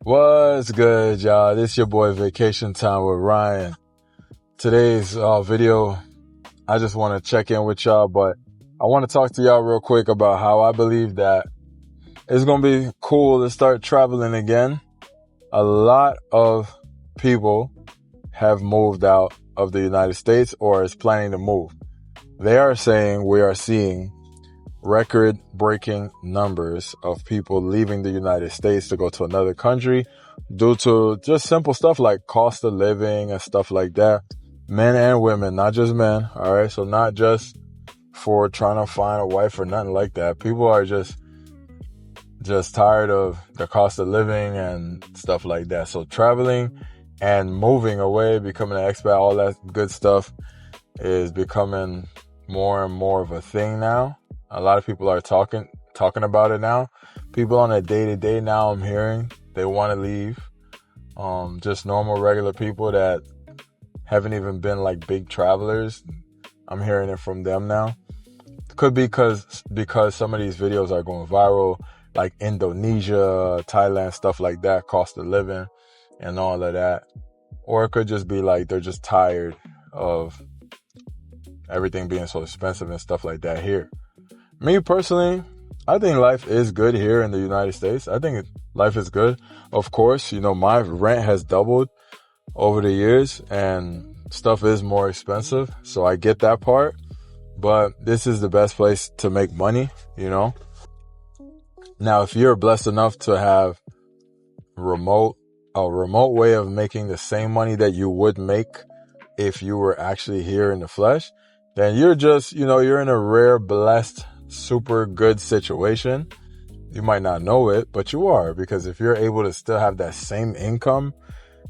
What's good, y'all? This your boy Vacation Time with Ryan. Today's video, I just want to check in with y'all, but I want to talk to y'all real quick about how I believe that it's going to be cool to start traveling again. A lot of people have moved out of the United States or is planning to move. They are saying we are seeing record-breaking numbers of people leaving the United States to go to another country due to just simple stuff like cost of living and stuff like that. Men and women, not just men, all right? So not just for trying to find a wife or nothing like that. People are just tired of the cost of living and stuff like that. So traveling and moving away, becoming an expat, all that good stuff is becoming more and more of a thing now. A lot of people are talking about it now. People on a day-to-day now, I'm hearing they want to leave. Just normal, regular people that haven't even been like big travelers. I'm hearing it from them now. Could be because some of these videos are going viral, like Indonesia, Thailand, stuff like that, cost of living and all of that. Or it could just be like they're just tired of everything being so expensive and stuff like that here. Me personally, I think life is good here in the United States. I think life is good. Of course, my rent has doubled over the years and stuff is more expensive. So I get that part. But this is the best place to make money, Now, if you're blessed enough to have a remote way of making the same money that you would make if you were actually here in the flesh, then you're just, you're in a rare, blessed, super good situation. You might not know it, but you are, because if you're able to still have that same income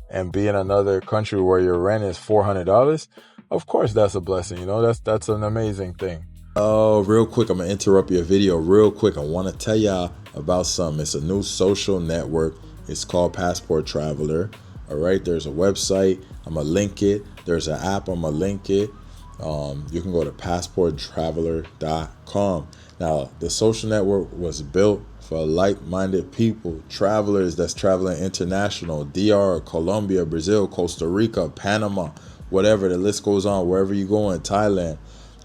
and be in another country where your rent is $400, of course that's a blessing. That's an amazing thing. Oh, real quick, I'm gonna interrupt your video real quick. I want to tell y'all about something. It's a new social network. It's called Passport Traveler. All right, there's a website. I'm gonna link it. There's an app. I'm gonna link it. You can go to passporttraveler.com. Now, the social network was built for like-minded people, travelers that's traveling international, DR, Colombia, Brazil, Costa Rica, Panama, whatever. The list goes on. Wherever you go in Thailand,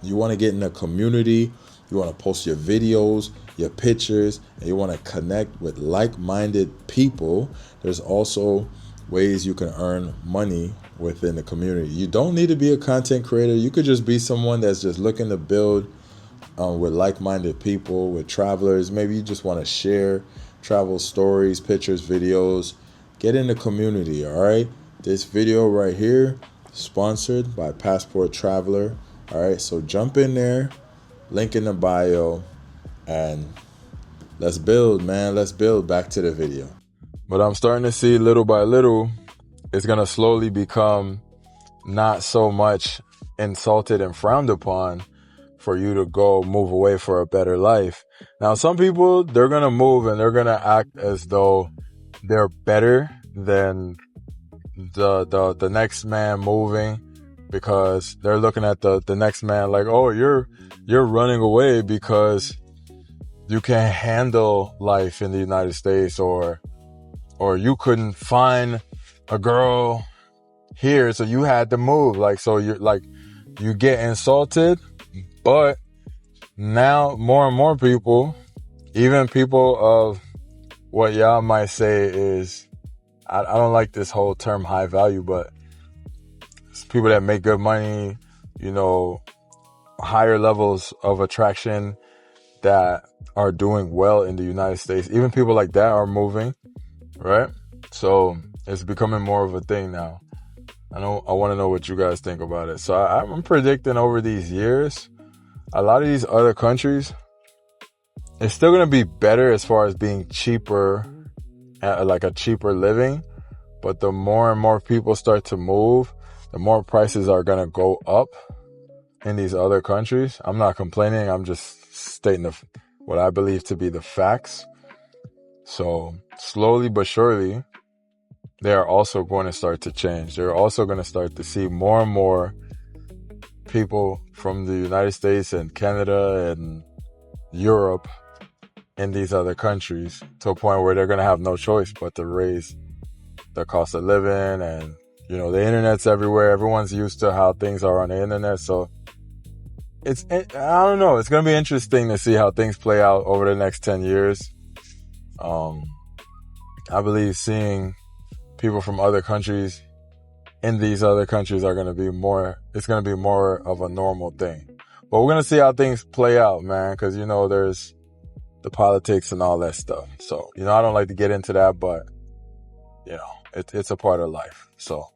you want to get in a community. You want to post your videos, your pictures, and you want to connect with like-minded people. There's also ways you can earn money within the community. You don't need to be a content creator. You could just be someone that's just looking to build with like-minded people, with travelers. Maybe you just want to share travel stories, pictures, videos. Get in the community, all right? This video right here, sponsored by Passport Traveler. All right, so jump in there, link in the bio, and let's build, man. Let's build. Back to the video. But I'm starting to see little by little, it's going to slowly become not so much insulted and frowned upon for you to go move away for a better life. Now, some people, they're going to move and they're going to act as though they're better than the next man moving, because they're looking at the next man like, oh, you're running away because you can't handle life in the United States, or you couldn't find a girl here, so you had to move. Like, so you're like, you get insulted. But now more and more people, even people of what y'all might say is, I don't like this whole term high value, but it's people that make good money, higher levels of attraction that are doing well in the United States. Even people like that are moving, right? So it's becoming more of a thing now. I want to know what you guys think about it. So I'm predicting over these years, a lot of these other countries, it's still going to be better as far as being cheaper, like a cheaper living. But the more and more people start to move, the more prices are going to go up in these other countries. I'm not complaining. I'm just stating what I believe to be the facts. So slowly but surely, they are also going to start to change. They're also going to start to see more and more people from the United States and Canada and Europe in these other countries to a point where they're going to have no choice but to raise the cost of living. And, you know, the internet's everywhere. Everyone's used to how things are on the internet. So I don't know. It's going to be interesting to see how things play out over the next 10 years. I believe seeing people from other countries in these other countries it's going to be more of a normal thing. But we're going to see how things play out, man, because, you know, there's the politics and all that stuff. So, you know, I don't like to get into that, but, you know, it's a part of life. So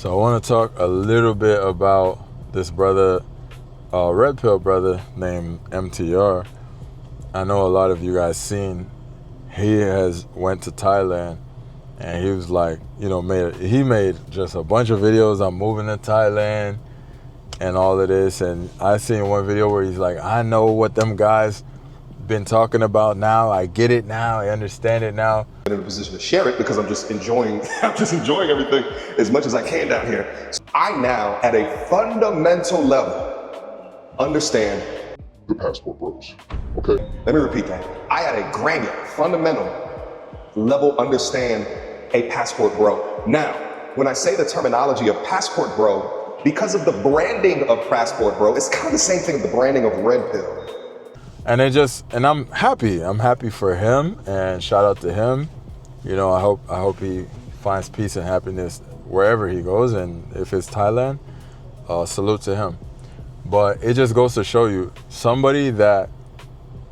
I want to talk a little bit about this brother, Red Pill brother named MTR. I know a lot of you guys seen, he went to Thailand, and he was like, you know, he made just a bunch of videos on moving to Thailand and all of this. And I seen one video where he's like, I know what them guys been talking about now. I get it now. I understand it now. I'm in a position to share it because I'm just enjoying everything as much as I can down here. So I now, at a fundamental level, understand the passport bros. Okay. Let me repeat that. I, at a granular, fundamental level, understand a passport bro. Now, when I say the terminology of passport bro, because of the branding of passport bro, it's kind of the same thing as the branding of Red Pill. And I'm happy. I'm happy for him, and shout out to him. You know, I hope he finds peace and happiness wherever he goes, and if it's Thailand, salute to him. But it just goes to show you, somebody that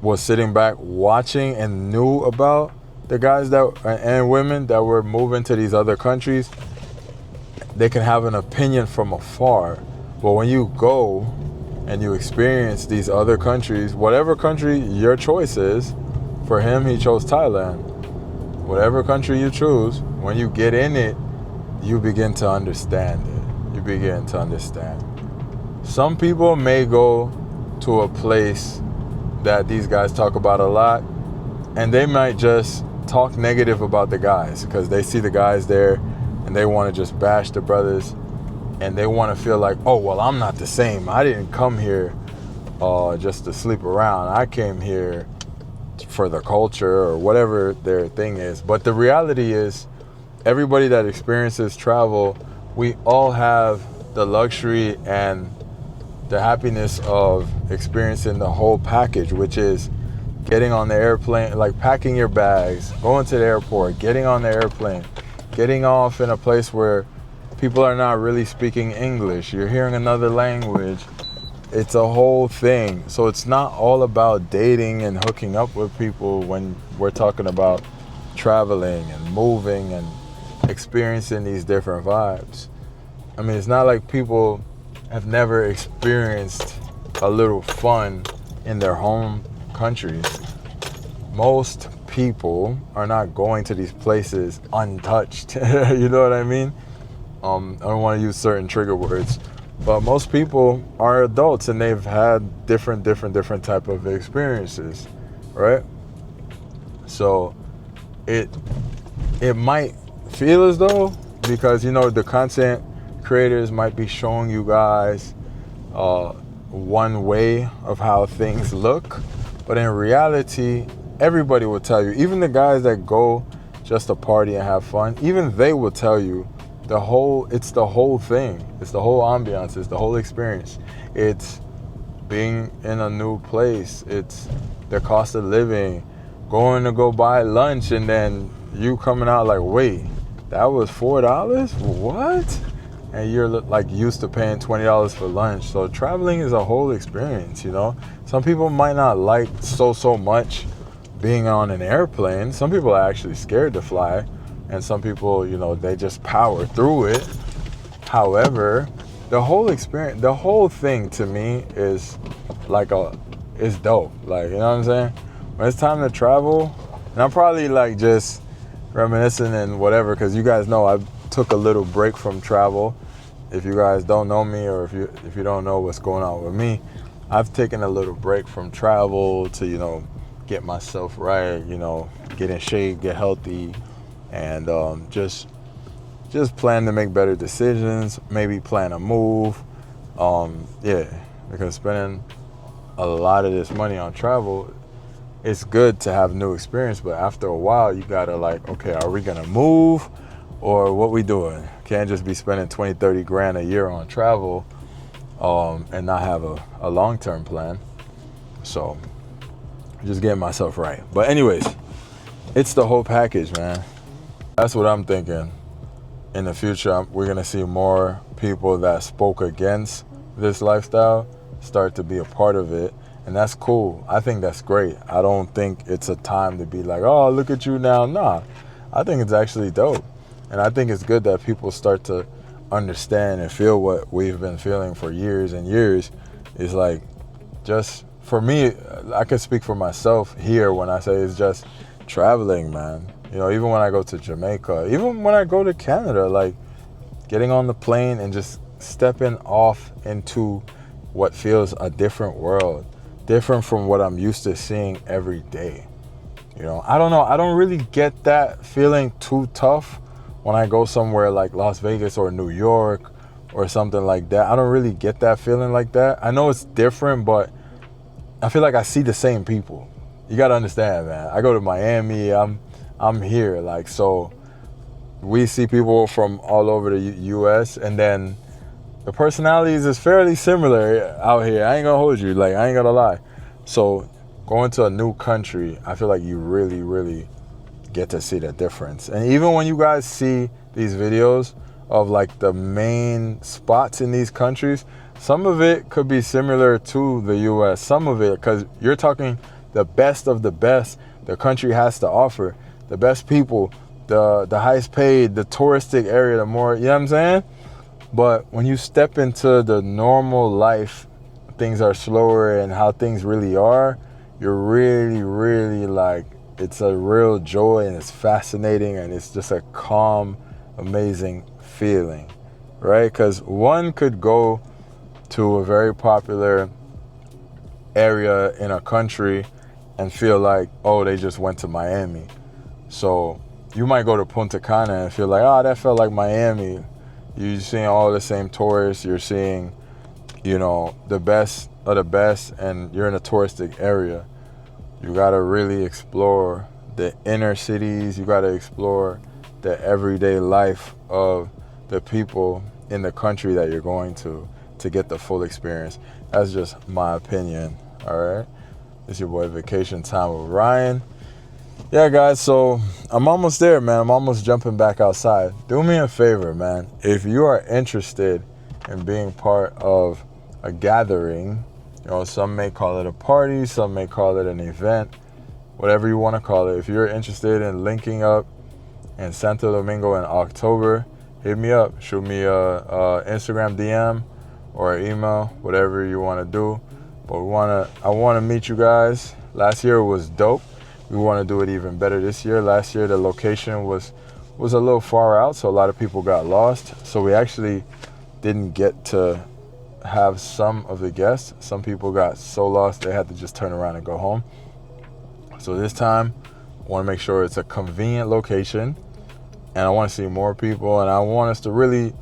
was sitting back watching and knew about the guys and women that were moving to these other countries, they can have an opinion from afar. But when you go and you experience these other countries, whatever country your choice is, for him, he chose Thailand. Whatever country you choose, when you get in it, you begin to understand it. You begin to understand. Some people may go to a place that these guys talk about a lot, and they might just talk negative about the guys because they see the guys there and they want to just bash the brothers, and they want to feel like, oh, well, I'm not the same. I didn't come here just to sleep around. I came here for the culture or whatever their thing is. But the reality is, everybody that experiences travel, we all have the luxury and the happiness of experiencing the whole package, which is getting on the airplane, like packing your bags, going to the airport, getting on the airplane, getting off in a place where people are not really speaking English. You're hearing another language. It's a whole thing. So it's not all about dating and hooking up with people when we're talking about traveling and moving and experiencing these different vibes. I mean, it's not like people have never experienced a little fun in their home countries. Most people are not going to these places untouched. You know what I mean? I don't want to use certain trigger words, but most people are adults and they've had different type of experiences, right? So it might feel as though, because, you know, the content creators might be showing you guys one way of how things look, but in reality, everybody will tell you, even the guys that go just to party and have fun, even they will tell you it's the whole thing. It's the whole ambiance. It's the whole experience. It's being in a new place. It's the cost of living, going to go buy lunch, and then you coming out like, wait, that was $4? What? And you're like used to paying $20 for lunch. So traveling is a whole experience, you know? Some people might not like so much being on an airplane. Some people are actually scared to fly. And some people, you know, they just power through it. However, the whole experience, the whole thing to me is it's dope. Like, you know what I'm saying? When it's time to travel, and I'm probably like just reminiscing and whatever, because you guys know I took a little break from travel. If you guys don't know me, or if you don't know what's going on with me, I've taken a little break from travel to, you know, get myself right, you know, get in shape, get healthy, and just plan to make better decisions, maybe plan a move. Because spending a lot of this money on travel, it's good to have new experience, but after a while you gotta like, okay, are we gonna move or what we doing? Can't just be spending 20, 30 grand a year on travel and not have a long-term plan. So just getting myself right. But anyways, it's the whole package, man. That's what I'm thinking. In the future, we're gonna see more people that spoke against this lifestyle start to be a part of it, and that's cool. I think that's great. I don't think it's a time to be like, oh, look at you now. Nah, I think it's actually dope, and I think it's good that people start to understand and feel what we've been feeling for years and years. Is like, just for me, I can speak for myself here when I say it's just traveling, man. You know, even when I go to Jamaica, even when I go to Canada, like getting on the plane and just stepping off into what feels a different world, different from what I'm used to seeing every day. You know, I don't know. I don't really get that feeling too tough when I go somewhere like Las Vegas or New York or something like that. I don't really get that feeling like that. I know it's different, but I feel like I see the same people. You got to understand, man. I go to Miami, I'm here, like, so we see people from all over the U.S. and then the personalities is fairly similar out here. I ain't gonna hold you, like, I ain't gonna lie. So going to a new country, I feel like you really, really get to see the difference. And even when you guys see these videos of like the main spots in these countries, some of it could be similar to the U.S. Some of it, because you're talking the best of the best the country has to offer, the best people, the highest paid, the touristic area, the more, you know what I'm saying? But when you step into the normal life, things are slower and how things really are, you're really, really like, it's a real joy and it's fascinating and it's just a calm, amazing feeling, right? Because one could go to a very popular area in a country and feel like, oh, they just went to Miami. So you might go to Punta Cana and feel like, oh, that felt like Miami. You're seeing all the same tourists. You're seeing, you know, the best of the best, and you're in a touristic area. You got to really explore the inner cities. You got to explore the everyday life of the people in the country that you're going to get the full experience. That's just my opinion, all right? It's your boy Vacation Time with Ryan. Yeah, guys, so I'm almost there, man. I'm almost jumping back outside. Do me a favor, man. If you are interested in being part of a gathering, you know, some may call it a party, some may call it an event, whatever you want to call it. If you're interested in linking up in Santo Domingo in October, hit me up. Shoot me a Instagram DM or an email, whatever you want to do. But I want to meet you guys. Last year was dope. We want to do it even better this year. Last year, the location was a little far out, so a lot of people got lost. So we actually didn't get to have some of the guests. Some people got so lost they had to just turn around and go home. So this time, I want to make sure it's a convenient location, and I want to see more people, and I want us to really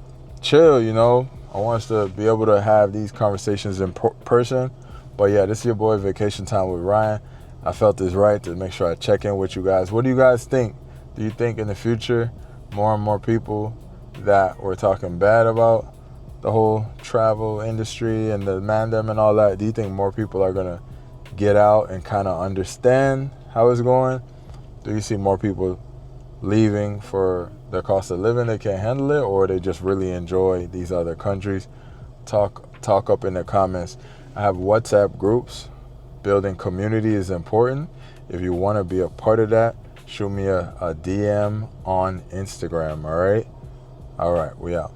chill, you know. I want us to be able to have these conversations in person. But yeah, this is your boy Vacation Time with Ryan. I felt it's right to make sure I check in with you guys. What do you guys think? Do you think in the future more and more people that we're talking bad about the whole travel industry and the mandem and all that, do you think more people are going to get out and kind of understand how it's going? Do you see more people leaving for the cost of living, they can't handle it, or they just really enjoy these other countries? Talk up in the comments. I have WhatsApp groups. Building community is important. If you want to be a part of that, shoot me a DM on Instagram, all right? All right, we out.